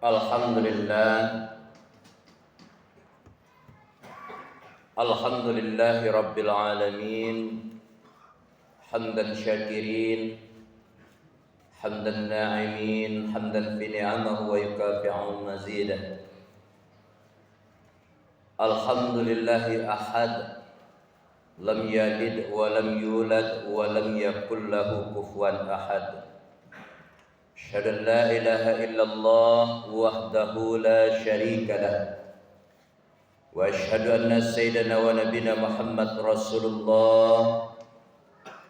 Alhamdulillah, alhamdulillahi rabbil alamin. Hamdan syakirin, hamdan na'imin, hamdan fi ni'amahu wa yukafi'u mazidah. Alhamdulillahi ahad, lam yalid wa lam yulad wa lam yakul lahu kufuwan ahad. Asyhadu an la ilaha illallah wahdahu la syarika lah. Wa asyhadu anna sayyidana wa nabiyana Muhammad Rasulullah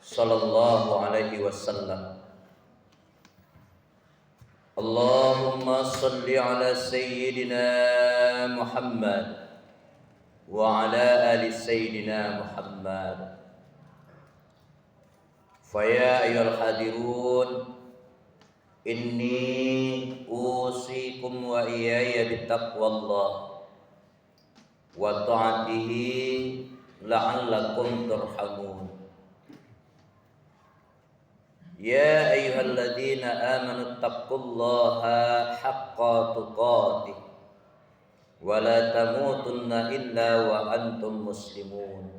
sallallahu alaihi wasallam. Allahumma salli ala sayyidina Muhammad wa ala ali sayyidina Muhammad. Fa ya ayyuhal hadirun, inni usikum wa iyaya bittaqwallah wa ta'atihi la'allakum turhamun. Ya ayyuhalladzina amanu taqullaha haqqa tuqatih wa la tamutunna illa wa antum muslimun.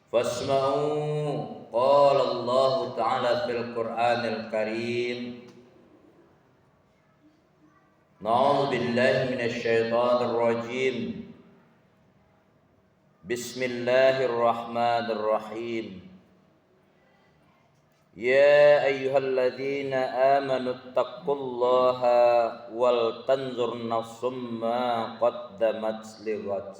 Fasma'u qala Allah ta'ala fil Qur'anil Karim. Na'udzu billahi minasy syaithanir rajim. Bismillahirrahmanirrahim. Ya ayyuhalladzina amanu taqullaha wal tanzur nafsum ma qaddamat lighad.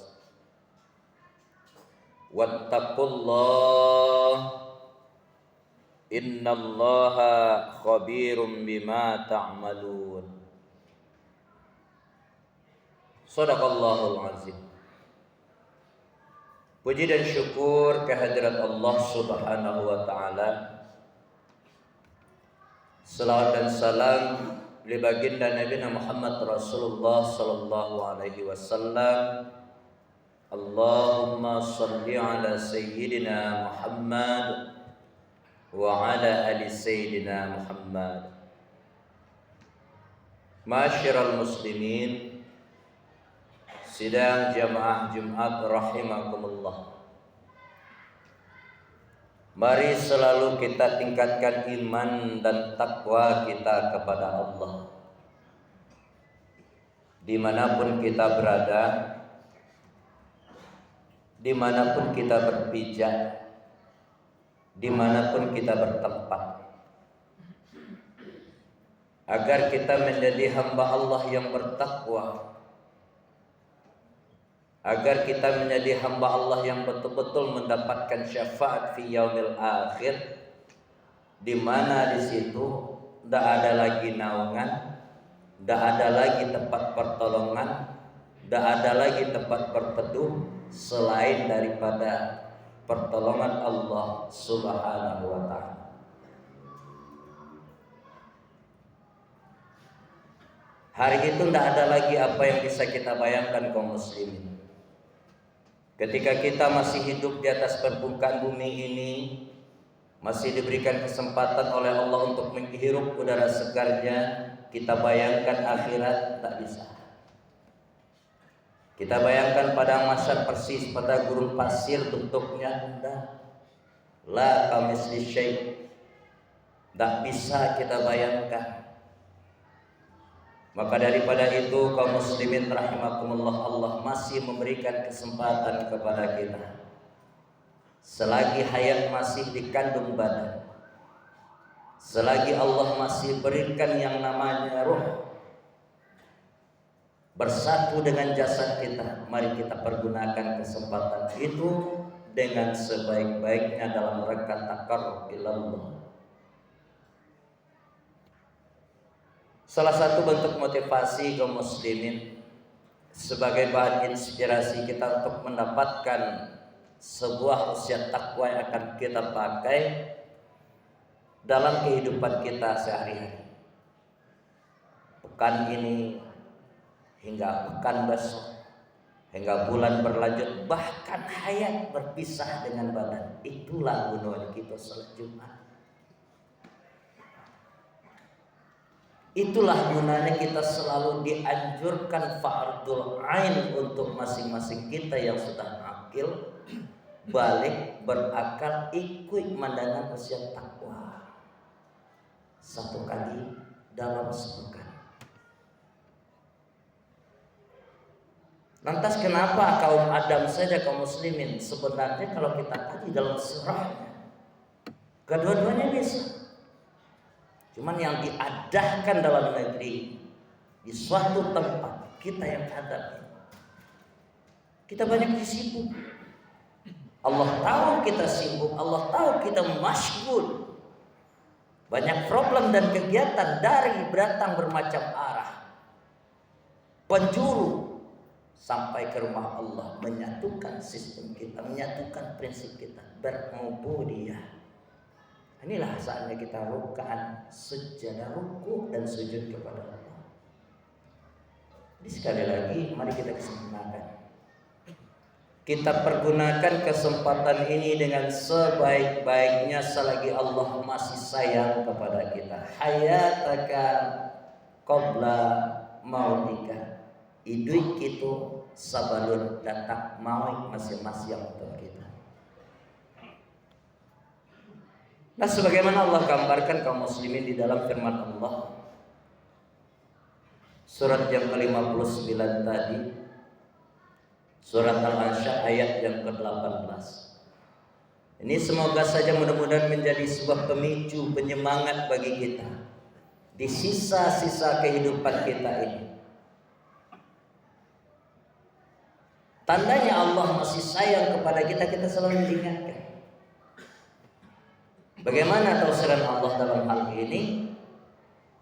Wattaqullah innallaha khabirum bima ta'malun. Shadaqallahul azim. Puji dan syukur kehadirat Allah Subhanahu wa taala. Salawat dan salam li baginda Nabi Muhammad Rasulullah sallallahu alaihi wasallam. Allahumma salli ala sayyidina Muhammad wa ala ali sayyidina Muhammad. Ma'asyiral muslimin, sidang jamaah Jumat rahimakumullah. Mari selalu kita tingkatkan iman dan takwa kita kepada Allah. Dimanapun kita berada, dimanapun kita berpijak, dimanapun kita bertempat, agar kita menjadi hamba Allah yang bertakwa, agar kita menjadi hamba Allah yang betul-betul mendapatkan syafaat fi yaumil akhir, di mana di situ tidak ada lagi naungan, tidak ada lagi tempat pertolongan, tidak ada lagi tempat berteduh selain daripada pertolongan Allah Subhanahu wa ta'ala. Hari itu tidak ada lagi apa yang bisa kita bayangkan kaum muslimin. Ketika kita masih hidup di atas permukaan bumi ini, masih diberikan kesempatan oleh Allah untuk menghirup udara segarnya, kita bayangkan akhirat tak bisa. Kita bayangkan padang mahsyar persis pada gurun pasir bentuknya indah. La kamitsli syai'. Tak bisa kita bayangkan. Maka daripada itu kaum muslimin rahimakumullah, Allah masih memberikan kesempatan kepada kita. Selagi hayat masih dikandung badan, selagi Allah masih berikan yang namanya ruh bersatu dengan jasad kita, mari kita pergunakan kesempatan itu dengan sebaik-baiknya dalam rangka taqarrub ilallah. Salah satu bentuk motivasi kaum muslimin sebagai bahan inspirasi kita untuk mendapatkan sebuah wasiat takwa yang akan kita pakai dalam kehidupan kita sehari-hari. Pekan ini hingga pekan besok, hingga bulan berlanjut, bahkan hayat berpisah dengan badan. Itulah gunanya kita salat Jumat. Itulah gunanya kita selalu dianjurkan fardul ain untuk masing-masing kita yang sudah akil, balik, berakal, ikut mandangan usia takwa 1 kali dalam sepekan. Lantas kenapa kaum Adam saja, kaum muslimin? Sebenarnya kalau kita kaji dalam surahnya, kedua-duanya bisa. Cuman yang diadahkan dalam negeri di suatu tempat kita yang hadapi, kita banyak disibuk. Allah tahu kita sibuk, Allah tahu kita masyghul, banyak problem dan kegiatan dari datang bermacam arah, penjuru sampai ke rumah Allah, menyatukan sistem kita, menyatukan prinsip kita, berubudiyah. Inilah saatnya kita rukaan, sujud, ruku dan sujud kepada Allah. Jadi sekali lagi, mari kita kesempatan. Kita pergunakan kesempatan ini dengan sebaik-baiknya selagi Allah masih sayang kepada kita. Hayataka qabla mautika. Hidup itu sabalun datang mau masing-masing untuk kita. Nah, sebagaimana Allah gambarkan kaum muslimin di dalam firman Allah surat yang ke-59 tadi, surat Al-Ansyah ayat yang ke-18. Ini semoga saja mudah-mudahan menjadi sebuah pemicu, penyemangat bagi kita di sisa-sisa kehidupan kita ini. Tandanya Allah masih sayang kepada kita, kita selalu diingatkan. Bagaimana tafsiran Allah dalam hal ini?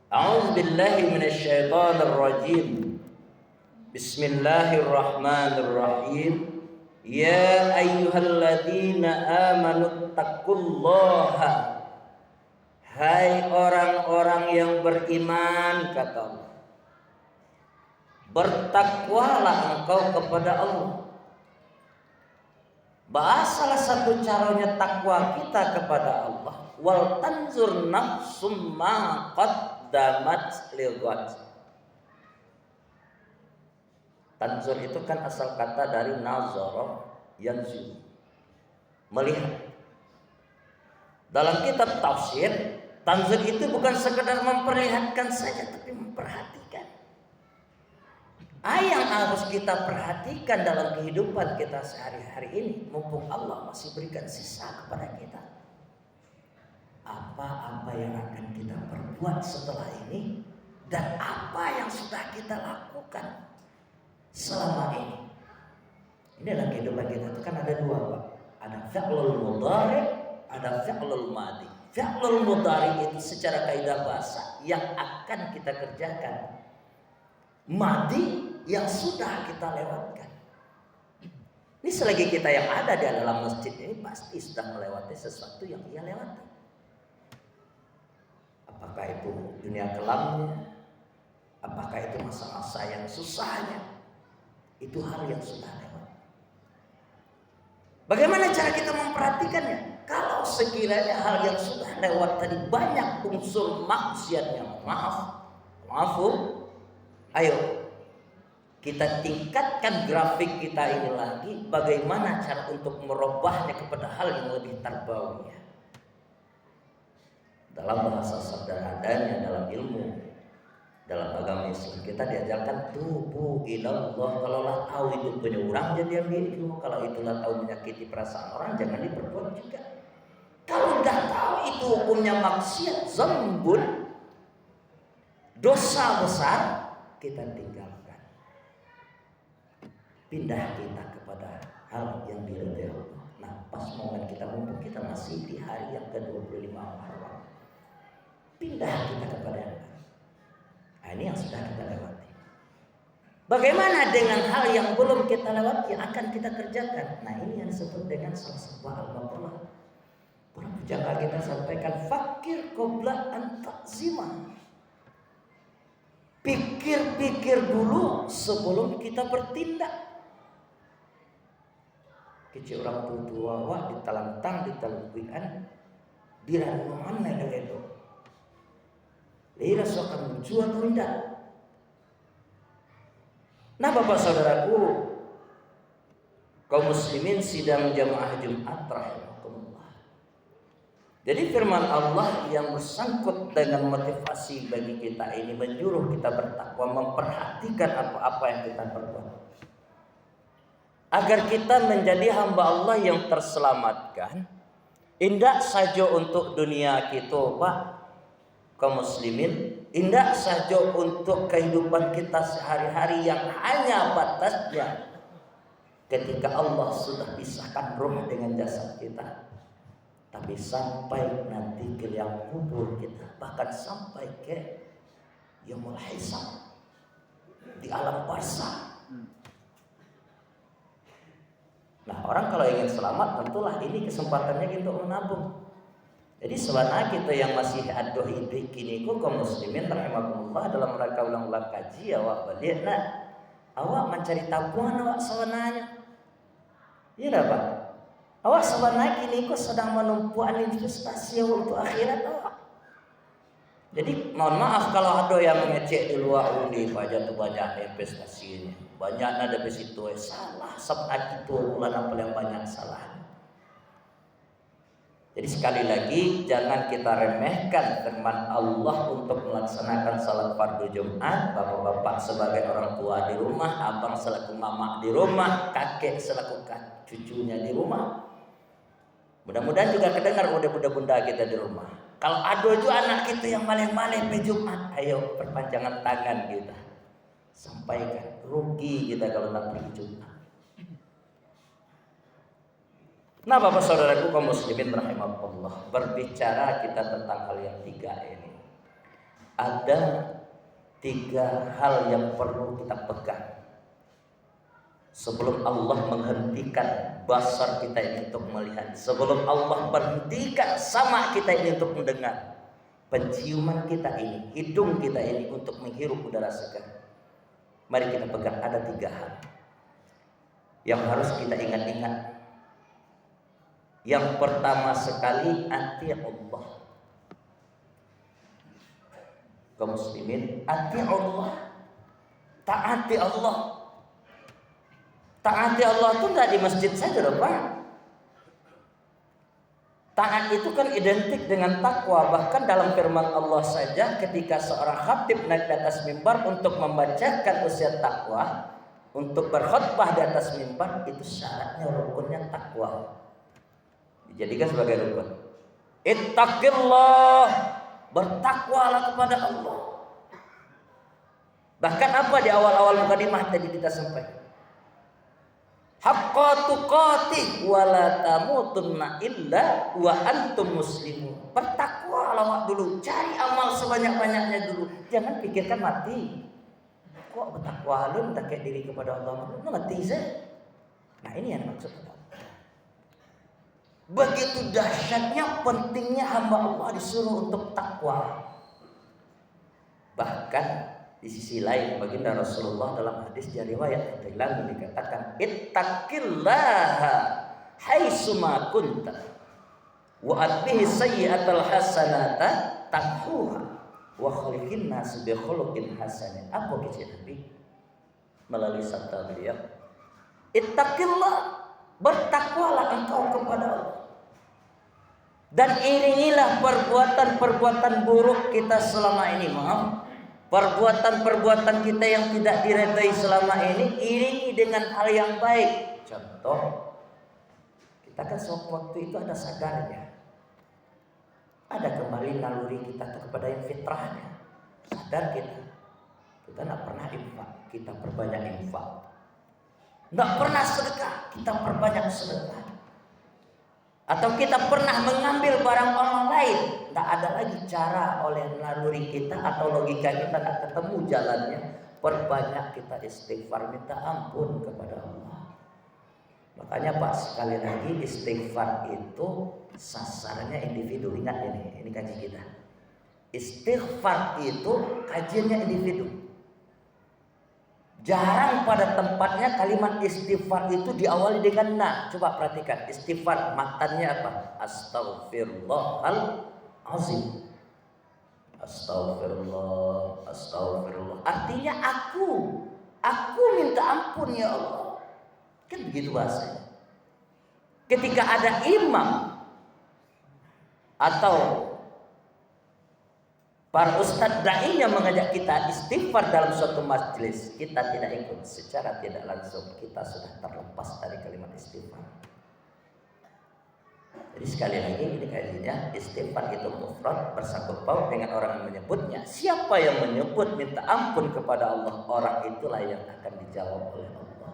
A'udzubillahi minasyaitonir rajim. Bismillahirrahmanirrahim. Ya ayyuhalladzina amanu taqullaha. Hai orang-orang yang beriman, kata Allah, bertakwalah engkau kepada Allah. Salah satu caranya takwa kita kepada Allah, wal tanzur nafsum ma qaddamat lighad. Tanzur itu kan asal kata dari nazara yanzur, melihat. Dalam kitab tafsir, tanzur itu bukan sekedar memperlihatkan saja, tapi memperhatikan. Yang harus kita perhatikan dalam kehidupan kita sehari-hari ini, mumpung Allah masih berikan sisa kepada kita. Apa-apa yang akan kita perbuat setelah ini, dan apa yang sudah kita lakukan selama ini. Inilah kehidupan kita itu kan ada dua, Pak. Ada fi'lul mudhari, ada fi'lul madhi. Fi'lul mudhari itu secara kaidah bahasa yang akan kita kerjakan. Madhi yang sudah kita lewatkan. Ini selagi kita yang ada di dalam masjid ini pasti sudah melewati sesuatu yang ia lewati. Apakah itu dunia kelamnya, apakah itu masa-masa yang susahnya, itu hal yang sudah lewat. Bagaimana cara kita memperhatikannya? Kalau sekiranya hal yang sudah lewat tadi banyak unsur maksiatnya, ayo kita tingkatkan grafik kita ini lagi. Bagaimana cara untuk merubahnya kepada hal yang lebih tarbawiyah. Dalam bahasa sabda adanya dalam ilmu, dalam agama Islam kita diajarkan tubu ilallah. Kalau lah tahu itu punya orang, jadi ambil itu. Kalau itulah tahu menyakiti perasaan orang, jangan diperbuat juga. Kalau dah tahu itu hukumnya maksiat, zambun, dosa besar, kita tinggalkan. Pindah kita kepada hal yang diridhai Allah. Nah, pas momen kita mumpung kita masih di hari yang ke-25 Muharram, pindah kita kepada yang lain. Nah, ini yang sudah kita lewati. Bagaimana dengan hal yang belum kita lewati yang akan kita kerjakan? Nah, ini yang disebut dengan salah satu al-maqalah. Para pujangga kita sampaikan fakir qabla an ta'zimah. Pikir-pikir dulu sebelum kita bertindak. Kecil orang tua wah ditalantang, ditalupian, diranu mana itu. Lira sokan menuju atau tidak? Nah Bapak Saudaraku, kaum muslimin sidang jamaah Jumat rahimakumullah. Jadi firman Allah yang bersangkut dengan motivasi bagi kita ini menyuruh kita bertakwa, memperhatikan apa-apa yang kita perbuat, agar kita menjadi hamba Allah yang terselamatkan. Indah saja untuk dunia kita Pak kaum muslimin, indah saja untuk kehidupan kita sehari-hari yang hanya batasnya ketika Allah sudah pisahkan roh dengan jasad kita. Tapi sampai nanti ke liang kubur kita, bahkan sampai ke yaumul hisab di alam barzakh. Nah orang kalau ingin selamat tentulah ini kesempatannya untuk menabung. Jadi sebenarnya kita yang masih ada hidup kini kaum muslimin rahimakumullah dalam rangka ulang-ulang kaji awak balik awak mencari tabungan awak sebenarnya. Iya Pak. Awak sebenarnya kini sedang menumpukan investasi untuk akhirat awak. Jadi mohon maaf kalau ada yang mengecek di luar undi pajak tu banyak investasinya. Banyak ada di situ salah sabda itu bulan apa yang banyak salah. Jadi sekali lagi jangan kita remehkan firman Allah untuk melaksanakan salat fardu Jumat. Bapak-bapak sebagai orang tua di rumah, abang selaku mama di rumah, kakek selaku cucunya di rumah. Mudah-mudahan juga kedengar udah bunda kita di rumah. Kalau ada juga anak kita yang malih-malih di Jumat, ayo perpanjangan tangan kita. Sampaikan, rugi kita kalau nak pergi Jumat. Nah Bapak Saudaraku kaum muslimin rahimahullah, berbicara kita tentang hal yang tiga ini. Ada tiga hal yang perlu kita pegang sebelum Allah menghentikan basar kita ini untuk melihat, sebelum Allah berhentikan sama kita ini untuk mendengar, penciuman kita ini, hidung kita ini untuk menghirup udara segar. Mari kita pegang, ada tiga hal yang harus kita ingat-ingat. Yang pertama sekali, ati Allah. Kaum muslimin, ati Allah, taati Allah. Taati Allah itu tidak di masjid saja loh Pak. Taat itu kan identik dengan takwa. Bahkan dalam firman Allah saja ketika seorang khatib naik di atas mimbar untuk membacakan usia takwa, untuk berkhutbah di atas mimbar, itu syaratnya rukunnya takwa. Dijadikan sebagai rukun. Ittaqillah, bertakwalah kepada Allah. Bahkan apa di awal-awal mukadimah tadi kita sampaikan? Haqqa tuqatih wa la tamutunna illa wa antum muslimun. Bertakwalah dulu, cari amal sebanyak-banyaknya dulu. Jangan pikirkan mati. Kok bertakwa lu tak kayak diri kepada Allah, lu mati sih. Nah, ini yang maksudnya. Begitu dahsyatnya pentingnya hamba Allah disuruh untuk takwa. Bahkan di sisi lain baginda Rasulullah dalam hadis dari riwayat Thailand dikatakan ittaqillaha haitsuma kunta wa atbihi sayyi'atal hasanata tamhuha wa khaliqin nas bi khuluqin hasan. Apa kata Nabi melalui sabda beliau? Ittaqillah, bertakwalah engkau kepada Allah. Dan iringilah perbuatan-perbuatan buruk kita selama ini, perbuatan-perbuatan kita yang tidak diredai selama ini, iringi dengan hal yang baik. Contoh, kita kan sewaktu itu ada sadarnya, ada kembali naluri kita kepada yang fitrahnya. Sadar kita tidak pernah infak, kita perbanyak infak. Tidak pernah sedekah, kita perbanyak sedekah. Atau kita pernah mengambil barang orang lain, tak ada lagi cara oleh naluri kita atau logika kita tak ketemu jalannya. Perbanyak kita istighfar, minta ampun kepada Allah. Makanya Pak, sekali lagi istighfar itu sasarannya individu. Ingat ini kaji kita. Istighfar itu kajiannya individu. Jarang pada tempatnya kalimat istighfar itu diawali dengan na. Coba perhatikan, istighfar matannya apa? Astaghfirullahalazim. Astagfirullah, astagfirullah. Artinya aku minta ampun ya Allah. Kan begitu bahasanya. Ketika ada imam atau para ustadz da'inya mengajak kita istighfar dalam suatu majelis, kita tidak ikut, secara tidak langsung kita sudah terlepas dari kalimat istighfar. Jadi sekali lagi ini kajiannya, istighfar itu mufrad, bersangkut paut dengan orang yang menyebutnya. Siapa yang menyebut minta ampun kepada Allah, orang itulah yang akan dijawab oleh Allah.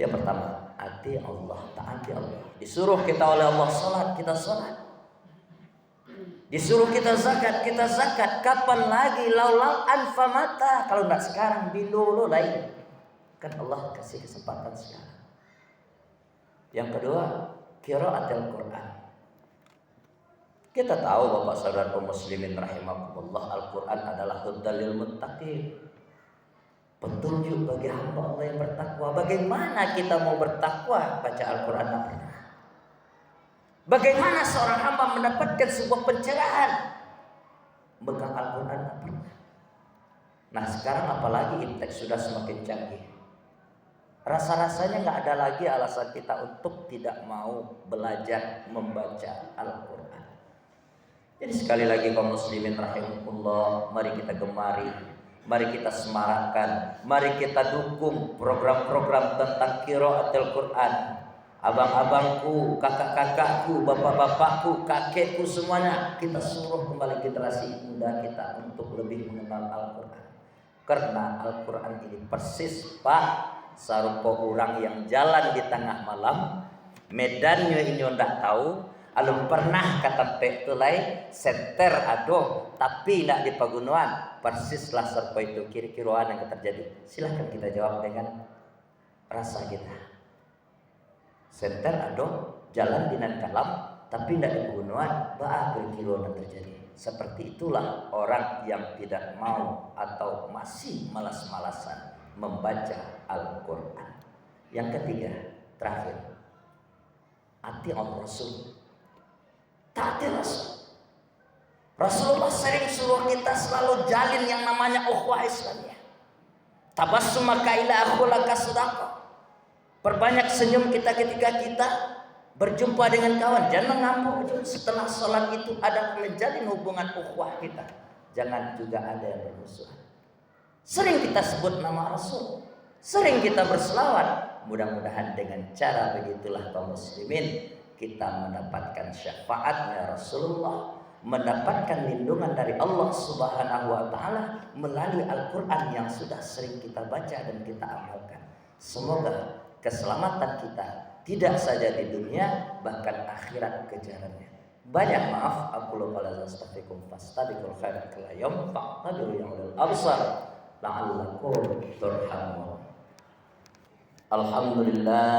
Yang pertama, ati Allah, taati Allah. Disuruh kita oleh Allah salat, kita salat. Disuruh kita zakat, kita zakat. Kapan lagi laulau anfamata? Kalau enggak sekarang, dulu lain. Kan Allah kasih kesempatan sekarang. Yang kedua, qiraatul Quran. Kita tahu Bapak saudara kaum muslimin rahimakumullah, Al-Quran adalah hudal lil muttaqin, petunjuk bagi hamba Allah yang bertakwa. Bagaimana kita mau bertakwa baca Al-Quran? Bagaimana seorang hamba mendapatkan sebuah pencerahan megang Al-Quran? Nah sekarang apalagi iptek sudah semakin canggih, rasa-rasanya nggak ada lagi alasan kita untuk tidak mau belajar membaca Al-Quran. Jadi sekali lagi kaum muslimin rahimahullah, mari kita gemari, mari kita semarakkan, mari kita dukung program-program tentang qiraatul Quran. Abang-abangku, kakak-kakakku, bapak-bapakku, kakekku, semuanya kita suruh kembali generasi muda kita untuk lebih mengenal Al-Quran. Karena Al-Quran ini persis Pak sarupa orang yang jalan di tengah malam, medannya ini ndak tahu, alum pernah kata pek tulai senter aduh, tapi tidak di pagunuan, persislah sarupa itu kira-kiraan yang terjadi. Silahkan kita jawab dengan rasa kita. Senter aduh, jalan di nan kalam, tapi tidak di pagunuan, bah kira-kiraan yang terjadi. Seperti itulah orang yang tidak mau atau masih malas-malasan membaca Al-Quran. Yang ketiga, terakhir, ati Rasul, taati Rasul. Rasulullah sering suruh kita selalu jalin yang namanya ukhuwah Islamiyah. Tabassumaka ila akhulaka sadaqah. Perbanyak senyum kita ketika kita berjumpa dengan kawan. Jangan ngambek setelah sholat itu ada menjalin hubungan ukhuwah kita. Jangan juga ada yang bermusuhan. Sering kita sebut nama Rasul, sering kita berselawat. Mudah-mudahan dengan cara begitulah kaum muslimin kita mendapatkan syafaatnya Rasulullah, mendapatkan lindungan dari Allah Subhanahu wa taala melalui Al-Qur'an yang sudah sering kita baca dan kita amalkan. Semoga keselamatan kita tidak saja di dunia, bahkan akhirat kejarannya. Banyak maaf, aku lupa lazastafikum fastabiqul khairat kal yawm fa'tabiru ya'udul absar la'allakum turhamun. Alhamdulillah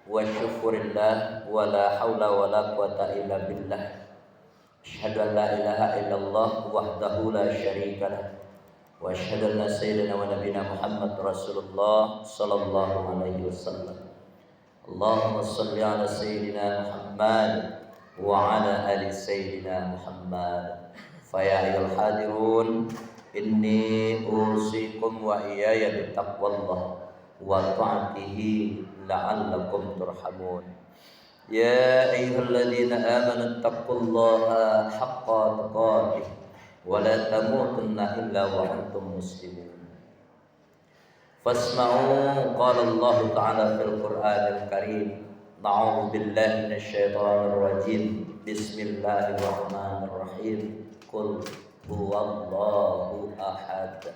wa syukurillah wa la hawla wa la quwata illa billah. Asyhadu an la ilaha illallah wahdahu la syarika lah. Wa asyhadu anna sayyidina wa nabiyana Muhammad Rasulullah sallallahu alaihi wasallam. Allahumma shalli ala sayyidina Muhammad wa ala ali sayyidina Muhammad. Fa ya ayyuhal hadirun, inni usikum wa iyaya bittaqwallah wa ta'atihi la'allakum turhamun. Ya ayyuhalladzina amanu taqullaha haqqa tuqatih wa la tamutunna illa wa antum muslimun. Fasma'u qala Allah ta'ala fil Qur'anil Karim. A'udzu billahi minasyaitonir rajim. Bismillahirrahmanirrahim. Qul huwallahu ahad.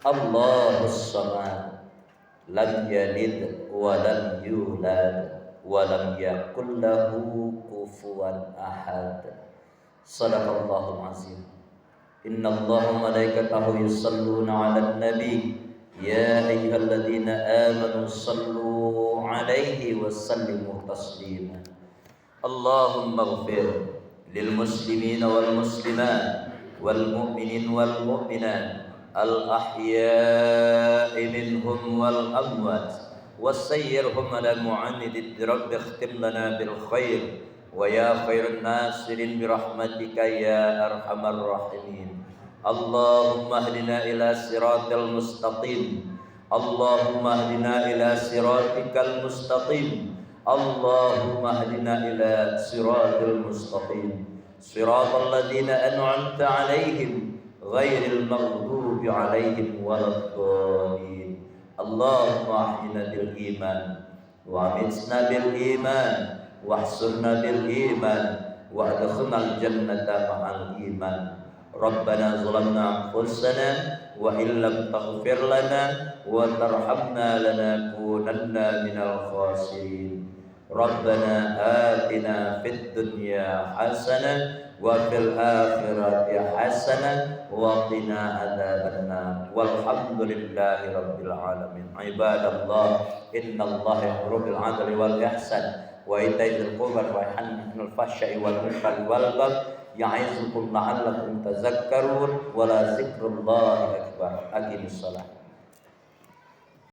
Allahus samad. Lam yalid wa lam yulad wa lam yakul lahu kufuwan ahad. Shadaqallahul azim. Innallaha wa malaikatahu yusholluna 'alan nabi. Ya ayyuhalladzina amanu shallu 'alaihi wa sallimu taslima. Allahumma ighfir lil muslimina wal muslimat wal mu'minin wal mu'minat al ahya'i minhum wal amwat wasayyirhum ala mu'annidid rabbi ikhtim lana bil khair ويا خير الناصرين برحمتك يا أرحم الراحمين. اللهم اهدنا إلى صراط المستقيم. اللهم اهدنا إلى صراطك المستقيم. اللهم اهدنا إلى صراط المستقيم صراط الذين أنعمت عليهم غير المغضوب عليهم ولا الضالين. اللهم أحينا بالإيمان وأمتنا بالإيمان واحشرنا بالإيمان وأدخلنا الجنة مع الإيمان. ربنا ظلمنا أنفسنا وإن لم تغفر لنا وترحمنا لنكونن من الخاسرين. ربنا آتنا في الدنيا حسنة وفي الآخرة حسنة وقنا عذاب النار والحمد لله رب العالمين. عباد الله إن الله يأمر بالعدل والإحسان وإيتاء ذي القربى وينهى عن الفحشاء والمنكر والبغي يعظكم لعلكم تذكرون ولذكر الله أكبر. أقم الصلاة.